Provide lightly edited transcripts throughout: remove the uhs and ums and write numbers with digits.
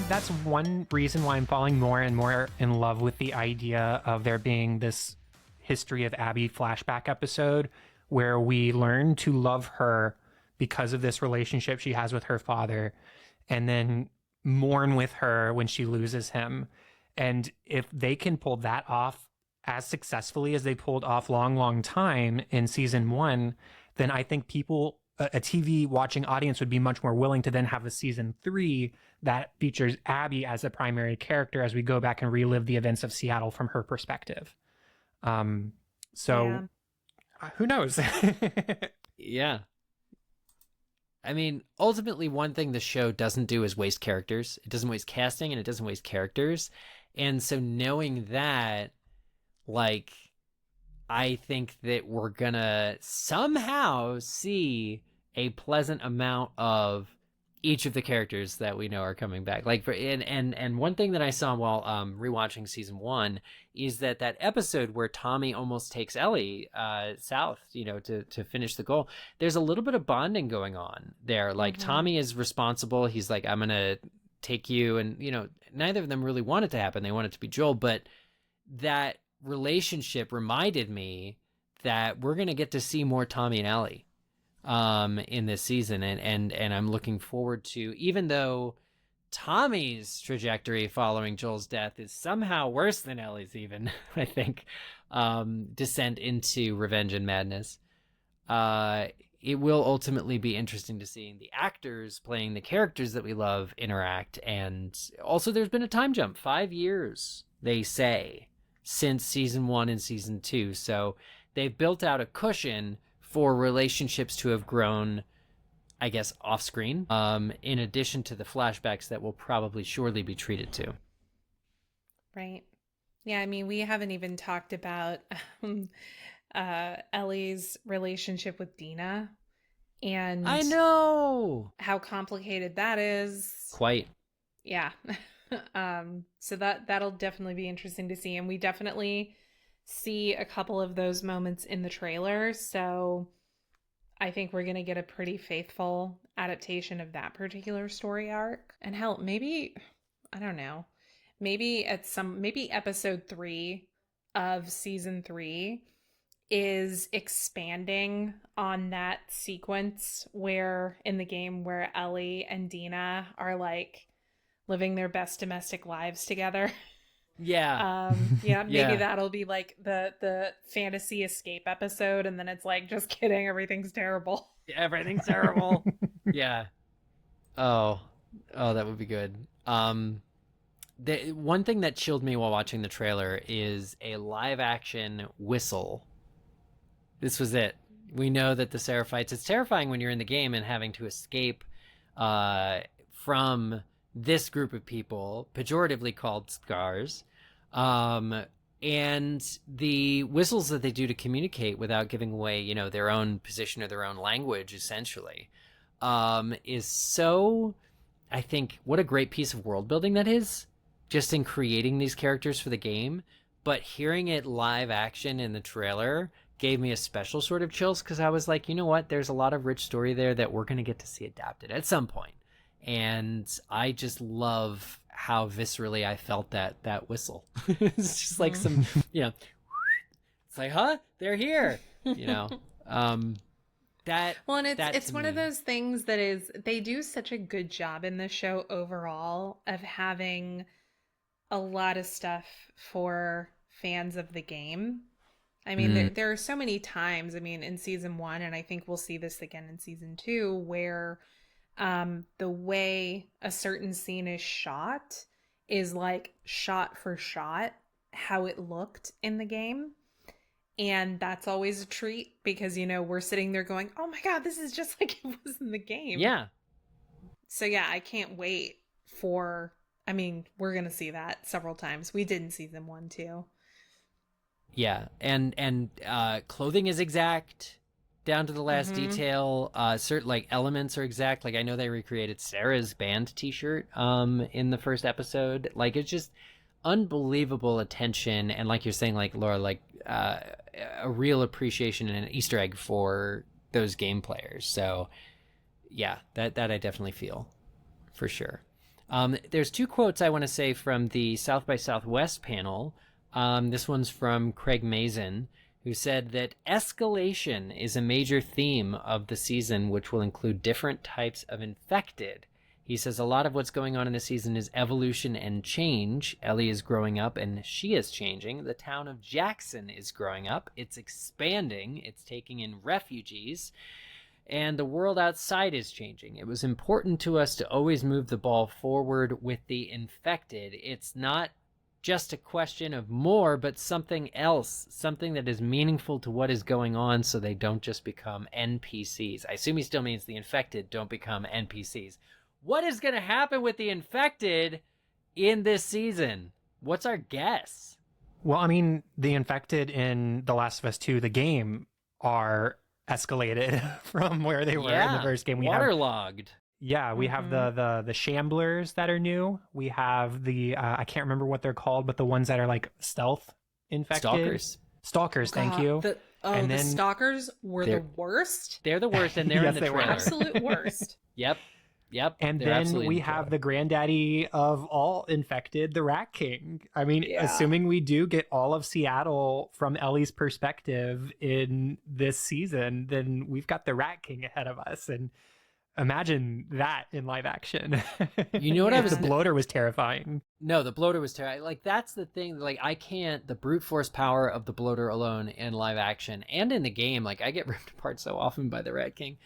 That's one reason why I'm falling more and more in love with the idea of there being this History of Abby flashback episode where we learn to love her because of this relationship she has with her father, and then mourn with her when she loses him. And if they can pull that off as successfully as they pulled off Long, Long Time in season 1, then I think people, a TV watching audience, would be much more willing to then have a season 3 that features Abby as a primary character as we go back and relive the events of Seattle from her perspective. So who knows? Yeah. I mean, ultimately, one thing the show doesn't do is waste characters. It doesn't waste casting, and it doesn't waste characters. And so knowing that, like, I think that we're gonna somehow see a pleasant amount of each of the characters that we know are coming back. Like, and one thing that I saw while rewatching season 1 is that episode where Tommy almost takes Ellie south, to finish the goal. There's a little bit of bonding going on there. Like, Tommy is responsible. He's like, I'm gonna take you, and neither of them really want it to happen. They want it to be Joel, but that relationship reminded me that we're gonna get to see more Tommy and Ellie in this season, and I'm looking forward to, even though Tommy's trajectory following Joel's death is somehow worse than Ellie's, even I think, descent into revenge and madness. It will ultimately be interesting to see the actors playing the characters that we love interact. And also, there's been a time jump, 5 years, they say, since season 1 and season 2. So they've built out a cushion for relationships to have grown, I guess, off screen, in addition to the flashbacks that will probably surely be treated to. Right. Yeah, I mean, we haven't even talked about Ellie's relationship with Dina, and I know how complicated that is. Quite. Yeah. So that'll definitely be interesting to see, and we definitely see a couple of those moments in the trailer, so I think we're going to get a pretty faithful adaptation of that particular story arc. And hell, maybe, I don't know, maybe episode 3 of season 3 is expanding on that sequence where in the game where Ellie and Dina are like living their best domestic lives together. Yeah. Maybe that'll be like the fantasy escape episode, and then it's like, just kidding, everything's terrible. Everything's terrible. Yeah. Oh, that would be good. The one thing that chilled me while watching the trailer is a live action whistle. This was it. We know that the Seraphites, it's terrifying when you're in the game and having to escape from this group of people, pejoratively called scars, and the whistles that they do to communicate without giving away, their own position or their own language, essentially, is so, I think, what a great piece of world building that is, just in creating these characters for the game. But hearing it live action in the trailer gave me a special sort of chills, because I was like, you know what, there's a lot of rich story there that we're going to get to see adapted at some point. And I just love how viscerally I felt that whistle. It's just like some, it's like, huh? They're here, that. Well, and it's one of those things that is, they do such a good job in the show overall of having a lot of stuff for fans of the game. I mean, there are so many times, in season 1, and I think we'll see this again in season 2, where the way a certain scene is shot is like shot for shot how it looked in the game. And that's always a treat, because, we're sitting there going, oh my God, this is just like it was in the game. Yeah. So yeah, I can't wait for, we're going to see that several times. We did in season 1 too. Yeah. And clothing is exact down to the last detail. Certain like elements are exact. Like, I know they recreated Sarah's band t-shirt in the first episode. Like, it's just unbelievable attention, and like you're saying, like Laura, like a real appreciation and an Easter egg for those game players. So yeah, that I definitely feel for sure. There's two quotes I want to say from the South by Southwest panel. This one's from Craig Mazin, who said that escalation is a major theme of the season, which will include different types of infected. He says a lot of what's going on in the season is evolution and change. Ellie is growing up and she is changing. The town of Jackson is growing up. It's expanding. It's taking in refugees. And the world outside is changing. It was important to us to always move the ball forward with the infected. It's not just a question of more, but something else, something that is meaningful to what is going on so they don't just become NPCs. I assume he still means the infected don't become NPCs. What is going to happen with the infected in this season? What's our guess? Well, I mean, the infected in The Last of Us 2, the game, are escalated from where they were in the first game. We waterlogged. We have the shamblers that are new. We have the I can't remember what they're called, but the ones that are like stealth infected. Stalkers, thank you. And the stalkers were the worst. They're the worst, and they're Yes, in the trailer. Absolute worst. Yep. And then we have the granddaddy of all infected, the Rat King. I mean, assuming we do get all of Seattle from Ellie's perspective in this season, then we've got the Rat King ahead of us. And imagine that in live action. You know what The bloater was terrifying. No, the bloater was terrifying. Like, that's the thing. Like, I can't, the brute force power of the bloater alone in live action and in the game, like, I get ripped apart so often by the Rat King.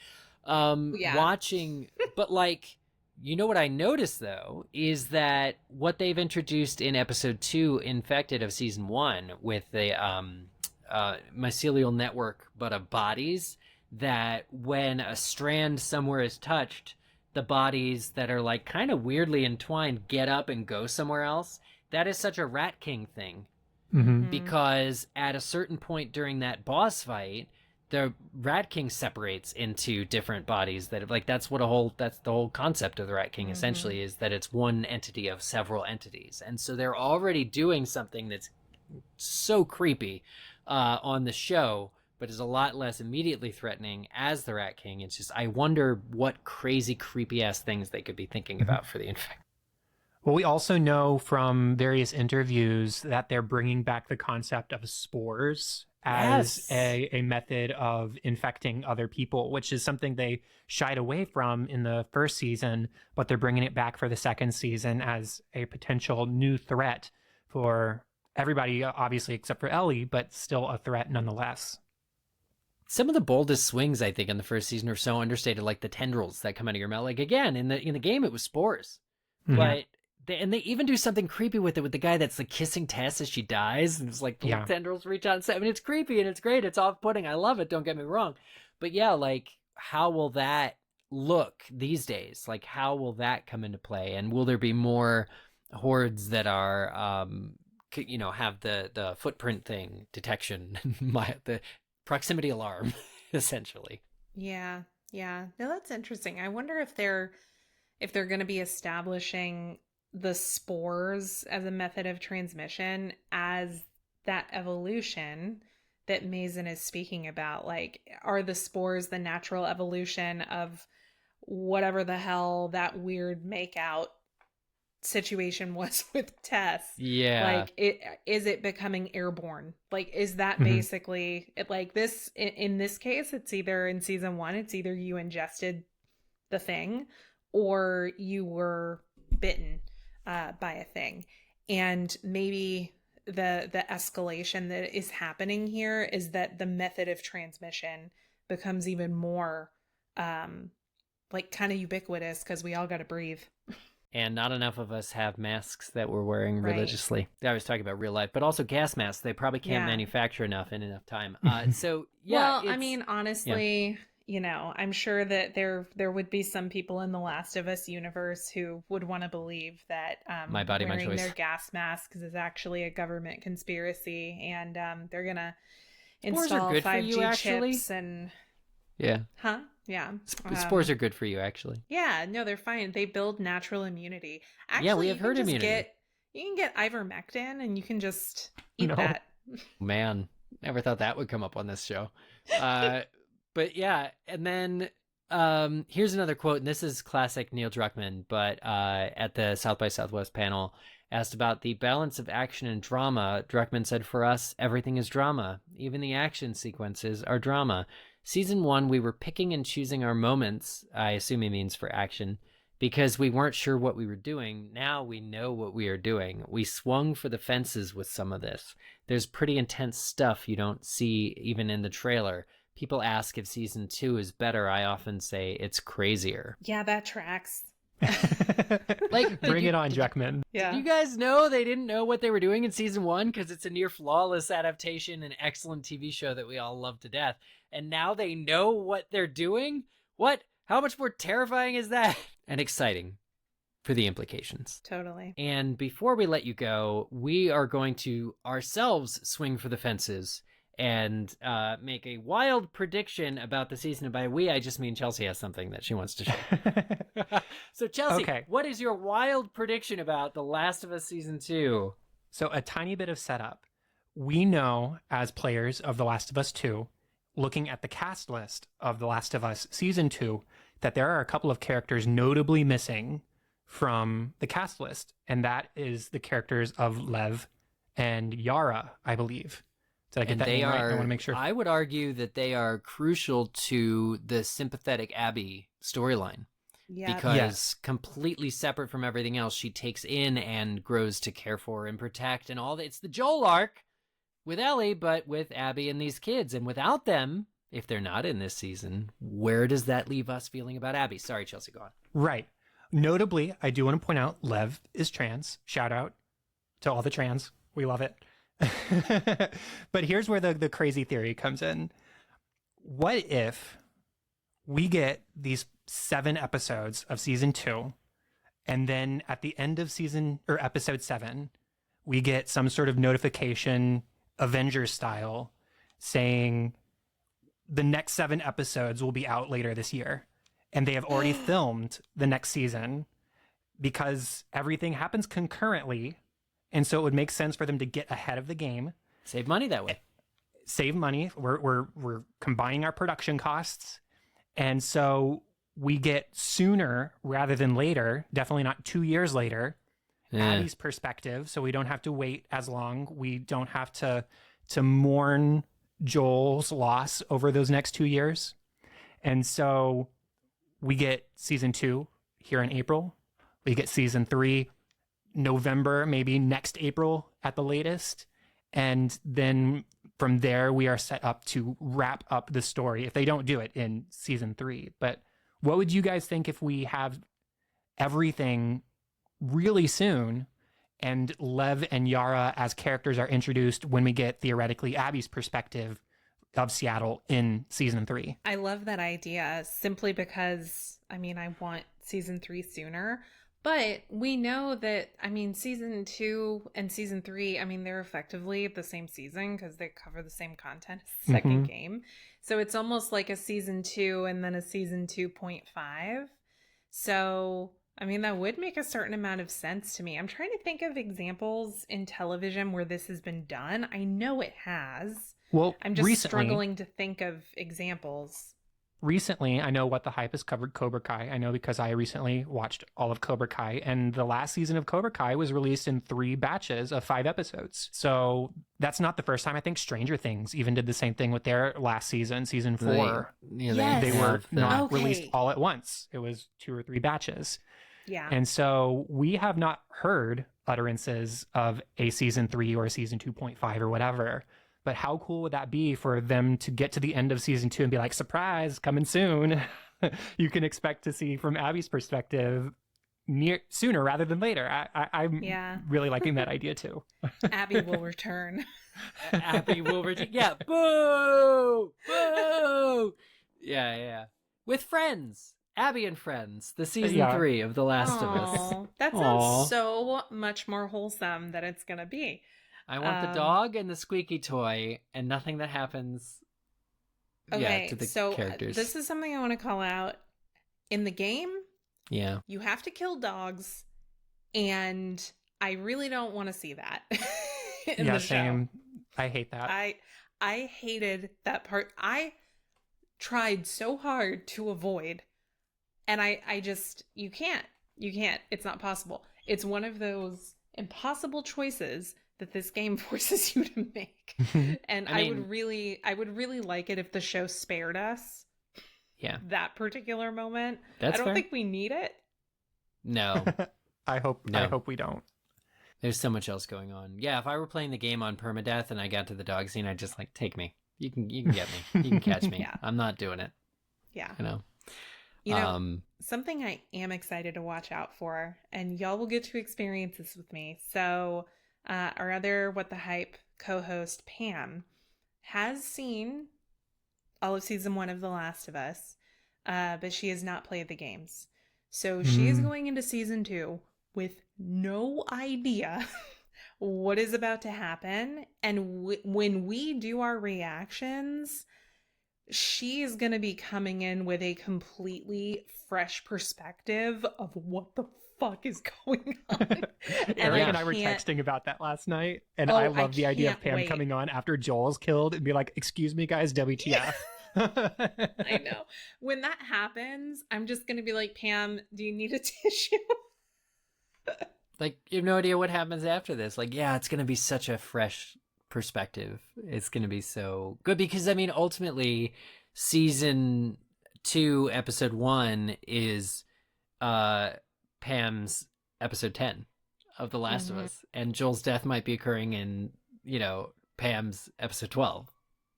Watching, but like, you know what I noticed though is that what they've introduced in episode 2 Infected of season 1 with the mycelial network but of bodies, that when a strand somewhere is touched, the bodies that are like kind of weirdly entwined get up and go somewhere else. That is such a Rat King thing. Because at a certain point during that boss fight, the Rat King separates into different bodies that like that's the whole concept of the Rat King essentially, is that it's one entity of several entities. And so they're already doing something that's so creepy on the show, but is a lot less immediately threatening as the Rat King. It's just, I wonder what crazy creepy ass things they could be thinking about for the infected. Well, we also know from various interviews that they're bringing back the concept of spores as a method of infecting other people, which is something they shied away from in the first season, but they're bringing it back for the second season as a potential new threat for everybody, obviously, except for Ellie, but still a threat nonetheless. Some of the boldest swings, I think, in the first season are so understated, like the tendrils that come out of your mouth. Like, again, in the game, it was spores. But they even do something creepy with it, with the guy that's like kissing Tess as she dies, and it's like the tendrils reach out. I mean, it's creepy and it's great. It's off-putting. I love it. Don't get me wrong. But yeah, like, how will that look these days? Like, how will that come into play? And will there be more hordes that are, have the footprint thing detection, the proximity alarm, essentially? Yeah. No, that's interesting. I wonder if they're going to be establishing the spores as a method of transmission as that evolution that Mazin is speaking about. Like, are the spores the natural evolution of whatever the hell that weird makeout situation was with Tess? Yeah. Like, is it becoming airborne? Like, is that basically it? Like, this in this case, it's either in season 1, it's either you ingested the thing or you were bitten by a thing. And maybe the escalation that is happening here is that the method of transmission becomes even more like kind of ubiquitous because we all got to breathe. And not enough of us have masks that we're wearing religiously. I was talking about real life, but also gas masks. They probably can't manufacture enough in enough time. So yeah. Well, I mean, honestly, I'm sure that there would be some people in the Last of Us universe who would want to believe that my body, my wearing choice. their gas masks is actually a government conspiracy, and they're gonna install 5G chips and spores are good for you, actually. Yeah, no, they're fine. They build natural immunity. Actually, we have herd immunity. You can get ivermectin and you can just eat that. Man, never thought that would come up on this show. But yeah, and then Here's another quote, and this is classic Neil Druckmann, but at the South by Southwest panel, asked about the balance of action and drama, Druckmann said, "For us, everything is drama. Even the action sequences are drama. Season 1, we were picking and choosing our moments," I assume he means for action, "because we weren't sure what we were doing. Now we know what we are doing. We swung for the fences with some of this. There's pretty intense stuff you don't see even in the trailer. People ask if season 2 is better. I often say it's crazier." Yeah, that tracks. Like, Bring it on, Druckmann. Yeah. Did you guys know they didn't know what they were doing in season 1? Because it's a near flawless adaptation and excellent TV show that we all love to death. And now they know what they're doing? What? How much more terrifying is that? And exciting for the implications. Totally. And before we let you go, we are going to ourselves swing for the fences and make a wild prediction about the season. And by we, I just mean Chelsea has something that she wants to share. So Chelsea, Okay. What is your wild prediction about The Last of Us Season 2? So a tiny bit of setup. We know as players of The Last of Us 2, looking at the cast list of The Last of Us Season 2, that there are a couple of characters notably missing from the cast list. And that is the characters of Lev and Yara, I believe. Did I get that name right? I want to make sure. I would argue that they are crucial to the sympathetic Abby storyline. Yeah. Because Yes. completely separate from everything else, she takes in and grows to care for and protect and all that. It's the Joel arc with Ellie, but with Abby and these kids. And without them, if they're not in this season, where does that leave us feeling about Abby? Sorry, Chelsea, go on. Right. Notably, I do want to point out Lev is trans. Shout out to all the trans. We love it. But here's where the crazy theory comes in. What if we get these 7 episodes of season 2, and then at the end of season or episode 7, we get some sort of notification, Avengers style, saying the next 7 episodes will be out later this year, and they have already filmed the next season because everything happens concurrently. And so it would make sense for them to get ahead of the game. Save money that way. Save money. We're combining our production costs. And so we get sooner rather than later, definitely not 2 years later, Abby's perspective. So we don't have to wait as long. We don't have to mourn Joel's loss over those next 2 years. And so we get season 2 here in April. We get season 3 November, maybe next April at the latest. And then from there, we are set up to wrap up the story if they don't do it in season 3. But what would you guys think if we have everything really soon and Lev and Yara as characters are introduced when we get theoretically Abby's perspective of Seattle in season 3? I love that idea simply because, I mean, I want season 3 sooner. But we know that, I mean, season 2 and season 3, I mean, they're effectively the same season because they cover the same content as the second game. So it's almost like a season 2 and then a season 2.5. So, I mean, that would make a certain amount of sense to me. I'm trying to think of examples in television where this has been done. I know it has. Well, I'm just recently, struggling to think of examples. Recently, I know What the Hype has covered Cobra Kai. I know because I recently watched all of Cobra Kai, and the last season of Cobra Kai was released in 3 batches of 5 episodes. So that's not the first time. I think Stranger Things even did the same thing with their last season, season 4. Yes. They were not Okay. released all at once. It was 2 or 3 batches. Yeah. And so we have not heard utterances of a season 3 or a season 2.5 or whatever. But how cool would that be for them to get to the end of season 2 and be like, surprise, coming soon. You can expect to see from Abby's perspective sooner rather than later. I'm really liking that idea too. Abby will return. Abby will return. Yeah. Boo! Boo! Yeah. With friends. Abby and Friends. The season 3 of The Last of Us. That sounds so much more wholesome than it's going to be. I want the dog and the squeaky toy and nothing that happens to the characters. This is something I want to call out. In the game, you have to kill dogs, and I really don't want to see that in the show. Same. I hate that. I hated that part. I tried so hard to avoid. And I just, you can't. It's not possible. It's one of those impossible choices that this game forces you to make. And I would really like it if the show spared us that particular moment. That's I don't fair. think we need it. No. I hope we don't. There's so much else going on. Yeah, if I were playing the game on permadeath and I got to the dog scene, I'd just like, take me. You can get me. You can catch me. Yeah. I'm not doing it. Yeah. You know. Something I am excited to watch out for, and y'all will get to experience this with me. So, our other What the Hype co-host, Pam, has seen all of season 1 of The Last of Us, but she has not played the games. So she is going into season 2 with no idea what is about to happen. And when we do our reactions, she is going to be coming in with a completely fresh perspective of what the fuck is going on. Eric and I were texting about that last night, and I love the idea of Pam coming on after Joel's killed and be like, excuse me guys, WTF. I know. When that happens, I'm just going to be like, Pam, do you need a tissue? Like, you have no idea what happens after this. Like, yeah, it's going to be such a fresh perspective. It's going to be so good because, I mean, ultimately, season 2, episode 1 is Pam's episode 10 of The Last of Us. And Joel's death might be occurring in, Pam's episode 12.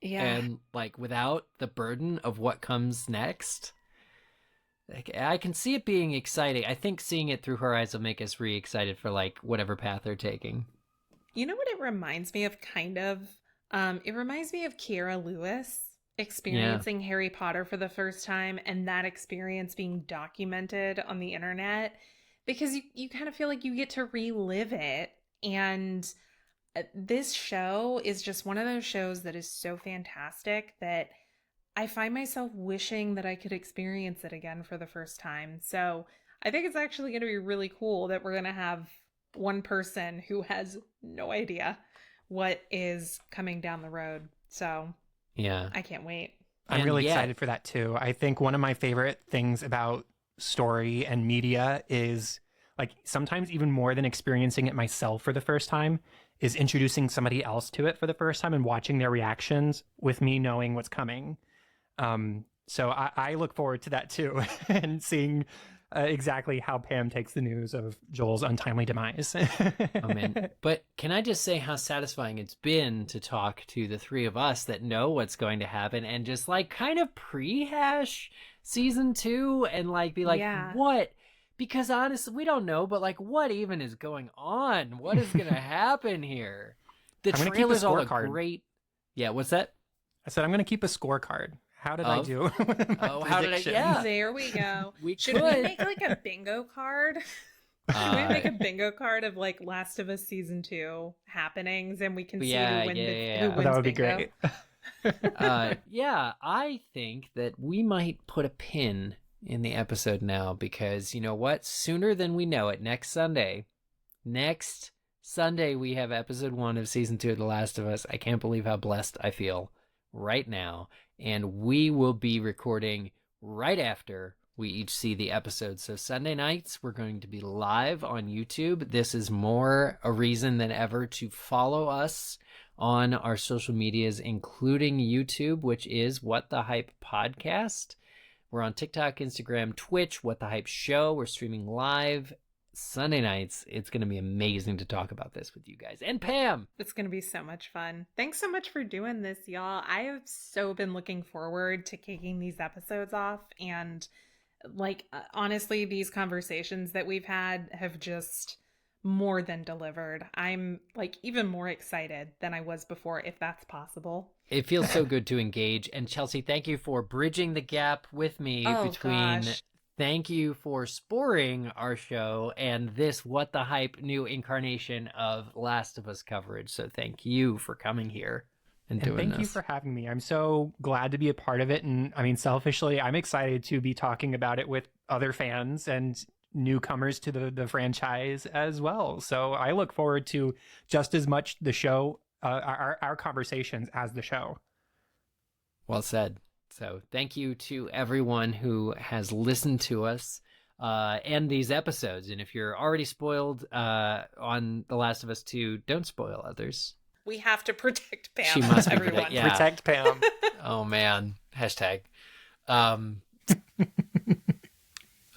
Yeah. And, like, without the burden of what comes next, like, I can see it being exciting. I think seeing it through her eyes will make us re-excited for, like, whatever path they're taking. You know what it reminds me of, kind of? It reminds me of Kiera Lewis experiencing Harry Potter for the first time, and that experience being documented on the internet, because you kind of feel like you get to relive it. And this show is just one of those shows that is so fantastic that I find myself wishing that I could experience it again for the first time. So I think it's actually going to be really cool that we're going to have one person who has no idea what is coming down the road. So yeah, I can't wait. I'm really excited for that too. I think one of my favorite things about story and media is, like, sometimes even more than experiencing it myself for the first time, is introducing somebody else to it for the first time and watching their reactions with me knowing what's coming. So I look forward to that too, and seeing exactly how Pam takes the news of Joel's untimely demise. Oh man! But can I just say how satisfying it's been to talk to the three of us that know what's going to happen and just like kind of pre-hash season 2 and like be like, what? Because honestly, we don't know, but like, what even is going on? What is going to happen here? The trailer's all a great. Yeah, what's that? I said I'm going to keep a scorecard. How did I do? How did I? Yeah, there we go. Should we make like a bingo card? Should we make a bingo card of like Last of Us season 2 happenings, and we can see who wins that would be bingo? Great. Yeah, I think that we might put a pin in the episode now, because you know what? Sooner than we know it, next Sunday, we have episode 1 of season 2 of The Last of Us. I can't believe how blessed I feel right now. And we will be recording right after we each see the episode. So Sunday nights, we're going to be live on YouTube. This is more a reason than ever to follow us on our social medias, including YouTube, which is What the Hype Podcast. We're on TikTok, Instagram, Twitch, What the Hype Show. We're streaming live Sunday nights. It's going to be amazing to talk about this with you guys. And Pam! It's going to be so much fun. Thanks so much for doing this, y'all. I have so been looking forward to kicking these episodes off. And like, honestly, these conversations that we've had have just more than delivered. I'm like even more excited than I was before, if that's possible. It feels so good to engage. And Chelsea, thank you for bridging the gap with me between... Gosh. Thank you for sporing our show and this What the Hype new incarnation of Last of Us coverage. So thank you for coming here and doing this. Thank you for having me. I'm so glad to be a part of it. And I mean, selfishly, I'm excited to be talking about it with other fans and newcomers to the franchise as well. So I look forward to just as much the show, our conversations as the show. Well said. So thank you to everyone who has listened to us and these episodes. And if you're already spoiled on The Last of Us 2, don't spoil others. We have to protect Pam. She must be everyone. yeah. Protect Pam. Oh, man. Hashtag.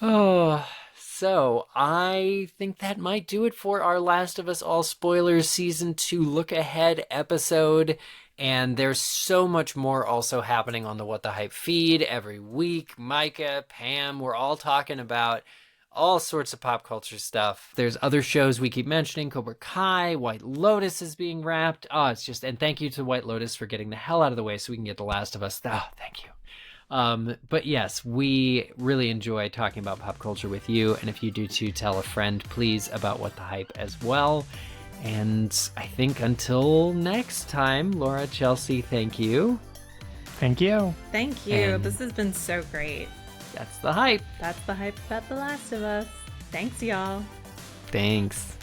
Oh, so I think that might do it for our Last of Us All Spoilers Season 2 look ahead episode. And there's so much more also happening on the What the Hype feed every week. Micah, Pam, we're all talking about all sorts of pop culture stuff. There's other shows we keep mentioning, Cobra Kai, White Lotus is being wrapped. Oh, it's just, and thank you to White Lotus for getting the hell out of the way so we can get The Last of Us. Oh, thank you. But yes, we really enjoy talking about pop culture with you. And if you do too, tell a friend, please, about What the Hype as well. And I think until next time, Laura, Chelsea, thank you. Thank you. Thank you. And this has been so great. That's the hype. That's the hype about The Last of Us. Thanks, y'all. Thanks.